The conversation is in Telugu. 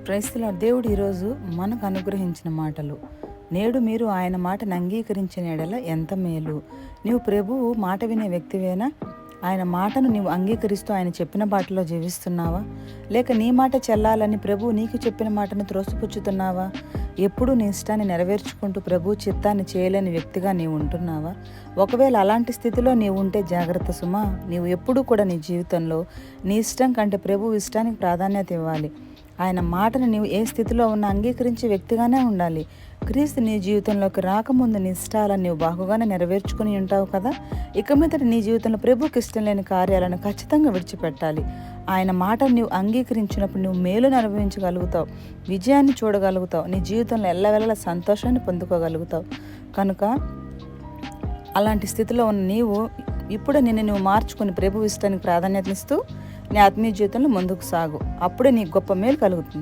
Praise the lord. దేవుడు ఈరోజు మనకు అనుగ్రహించిన మాటలు. నేడు మీరు ఆయన మాటను అంగీకరించిన యెడల ఎంత మేలు. నీవు ప్రభువు మాట వినే వ్యక్తివేనా? ఆయన మాటను నీవు అంగీకరిస్తూ ఆయన చెప్పిన బాటలో జీవిస్తున్నావా? లేక నీ మాట చెల్లాలని ప్రభువు నీకు చెప్పిన మాటను త్రోసిపుచ్చుతున్నావా? ఎప్పుడు నీ ఇష్టాన్ని నెరవేర్చుకుంటూ ప్రభు చిత్తాన్ని చేయలేని వ్యక్తిగా నీవు ఉంటున్నావా? ఒకవేళ అలాంటి స్థితిలో నీవు ఉంటే జాగ్రత్త సుమా. నీవు ఎప్పుడూ కూడా నీ జీవితంలో నీ ఇష్టం కంటే ప్రభు ఇష్టానికి ప్రాధాన్యత ఇవ్వాలి. ఆయన మాటను నీవు ఏ స్థితిలో ఉన్నా అంగీకరించే వ్యక్తిగానే ఉండాలి. క్రీస్తు నీ జీవితంలోకి రాకముందు నీ ఇష్టాలను నీవు బాగుగానే నెరవేర్చుకుని ఉంటావు కదా. ఇక మీదట నీ జీవితంలో ప్రభుకి ఇష్టం లేని కార్యాలను ఖచ్చితంగా విడిచిపెట్టాలి. ఆయన మాటను నీవు అంగీకరించినప్పుడు నువ్వు మేలును అనుభవించగలుగుతావు, విజయాన్ని చూడగలుగుతావు, నీ జీవితంలో ఎల్లవెల్లలా సంతోషాన్ని పొందుకోగలుగుతావు. కనుక అలాంటి స్థితిలో ఉన్న నీవు ఇప్పుడే నిన్ను నువ్వు మార్చుకుని ప్రభు ఇష్టానికి ప్రాధాన్యతనిస్తూ నీ ఆత్మీయ జీవితంలో ముందుకు సాగు. అప్పుడే నీకు గొప్ప మేలు కలుగుతుంది.